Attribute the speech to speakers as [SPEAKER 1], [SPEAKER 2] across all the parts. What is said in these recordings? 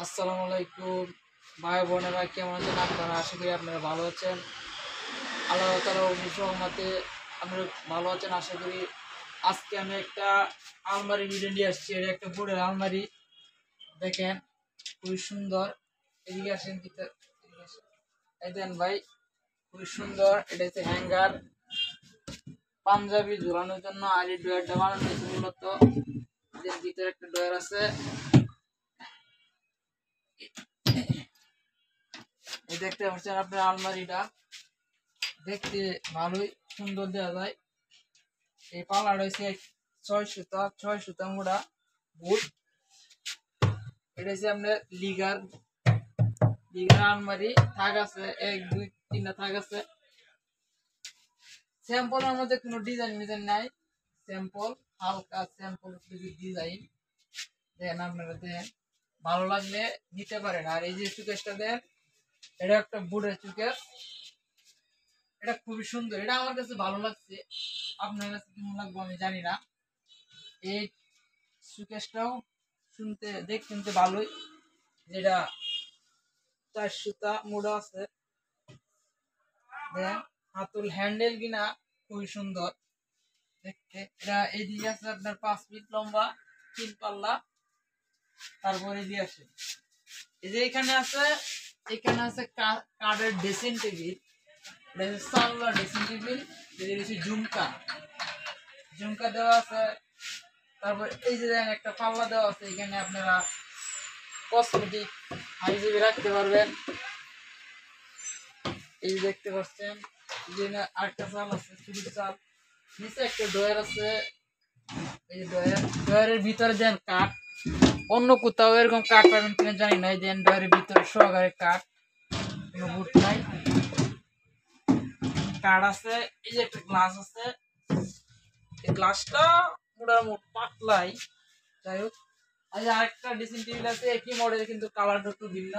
[SPEAKER 1] আসসালামু আলাইকুম ভাই বোনেরা, কেমন আছেন আপনারা? আশা করি আপনারা ভালো আছেন। আল্লাহ তাআলার অশেষ রহমতে আপনারা ভালো আছেন আশা করি। আজকে আমি একটা আলমারি ভিডিও নিয়ে আসছি। এটা একটা বোর্ডের আলমারি, দেখেন খুবই সুন্দর। এদিকে আসেন, এই দেন ভাই, খুবই সুন্দর। এটা হচ্ছে হ্যাঙ্গার, পাঞ্জাবি ঝুলানোর জন্য। আর এই ড্রয়ারটা বানানো হয়েছে মূলত, এর ভিতরে একটা ড্রয়ার আছে। এই দেখতে পাচ্ছেন আপনার আলমারিটা, দেখতে ভালোই সুন্দর দেওয়া যায়। এই পাল্লা রয়েছে 6 সুতা মোড়া বুট। এটা হচ্ছে আপনার লিগার আলমারি। থাক আছে 1 2 3টা থাক আছে। স্যাম্পলের মধ্যে কোনো ডিজাইন মিজাইন নাই, স্যাম্পল হালকা স্যাম্পল ডিজাইন। দেন আপনারা দেন, ভালো লাগলে নিতে পারেন। আর এই যে চুকেসটা দেন, এটা একটা বুটের চুকেস, এটা খুবই সুন্দর। এটা আমার কাছে ভালো লাগছে, আপনার কাছে কেমন লাগবে আমি জানি না। এই সুকেশটাও শুনতে ভালোই, যেটা 4 সুতা মোড়া আছে। হাতুল হ্যান্ডেল কিনা খুবই সুন্দর দেখতে। এটা এইদিকে আছে আপনার 5 ফিট লম্বা, 3 পাল্লা। তারপরে এদিকে আসে, এই যে এখানে আছে কাঠের ড্রেসিং টেবিল। এটা হচ্ছে সালনা ড্রেসিং টেবিল। ঝুমকা দেওয়া আছে। তারপর এই যে দেখেন একটা পাল্লা দেওয়া আছে, এখানে আপনারা কসমেটিক হাইজিবি রাখতে পারবেন। এই যে দেখতে পাচ্ছেন, যে আরেকটা চাল আছে, চুরির চাল। নিচে একটা ড্রয়ার আছে। এই ড্রয়ারের ভিতরে দেন কাঠ, অন্য কোথাও এরকম কাঠ পাবেন কিনা জানি না। এই দেন ড্রয়ারের ভিতরে সহকারে কাঠ, কোনো বুট নাই, কাঠ আছে। এই যে একটা গ্লাস আছে, এই গ্লাসটা মোটামুটি পাতলাই, যাই হোক। আর আরেকটা ড্রেসিং টেবিল আছে, একই মডেল কিন্তু কালারটা একটু ভিন্ন।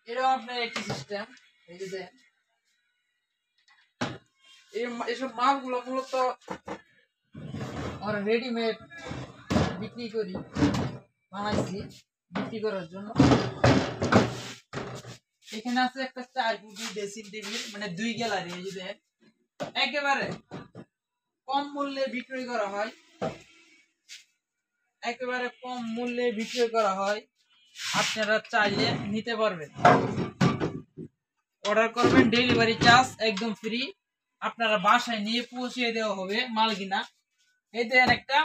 [SPEAKER 1] এরকম আপনার একই সিস্টেম। এই যে দেন, এইসব মালগুলো মূলত আমরা রেডিমেড বিক্রি করি, বানাইছি বিক্রি করার জন্য। এখানে আছে একটা 4 ফুটি ড্রেসিং টেবিল, মানে 2 গ্যালারি। এই যে দেন, একেবারে কম মূল্যে বিক্রি করা হয়, একেবারে কম মূল্যে বিক্রি করা হয়। আপনারা চাইলে নিতে পারবেন, অর্ডার করবেন, ডেলিভারি চার্জ একদম ফ্রি। আপনারা বাসায় নিয়ে পৌঁছে দেওয়া হবে মাল কিনা। এই দেখেন একটা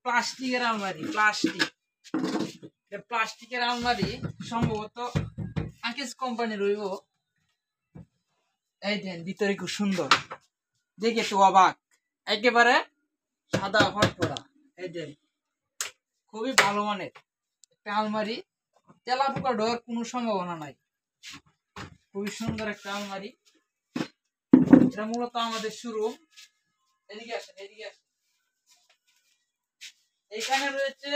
[SPEAKER 1] প্লাস্টিকের আলমারি, প্লাস্টিকের আলমারি, সম্ভবত আকিস কোম্পানির রইব। এই দেন ভিতরে খুব সুন্দর, দেখে তো অবাক, একেবারে সাদা ফটফটা। এই দেন খুবই ভালো মানের একটা আলমারি, তেলাপোকা ঢোকার কোনো সম্ভাবনা নাই। খুবই সুন্দর একটা আলমারি। এটা মূলত আমাদের শোরুম। এদিকে আসেন। এখানে রয়েছে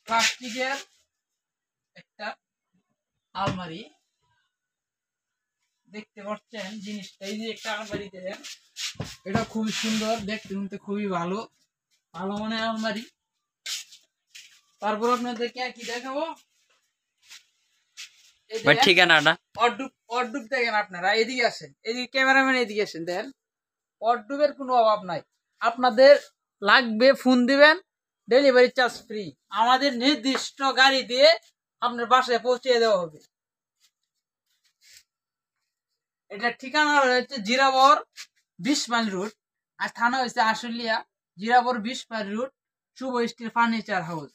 [SPEAKER 1] প্লাস্টিকের একটা আলমারি, দেখতে পাচ্ছেন জিনিসটা। এই যে একটা আলমারি দেন, এটা খুবই সুন্দর দেখতে, শুনতে খুবই ভালো মানের আলমারি। তারপর আপনাদেরকে কি দেখাবো,
[SPEAKER 2] ঠিকানাটা
[SPEAKER 1] ওয়ার্ডরোব দেখেন আপনারা। এদিকে আসেন, এদিকে ক্যামেরাম্যান, এদিকে আসেন। দেখেন ওয়ার্ডরোবের কোনো অভাব নাই। আপনাদের লাগবে ফোন দিবেন, ডেলিভারি চার্জ ফ্রি। আমাদের নির্দিষ্ট গাড়ি দিয়ে আপনার বাসায় পৌঁছে দেওয়া হবে। এটার ঠিকানা রয়েছে জিরাবর 20 মাইল রুট, আর থানা হয়েছে আশুলিয়া। জিরাবর 20 মাইল রুট, শুভ স্টিল ফার্নিচার হাউস।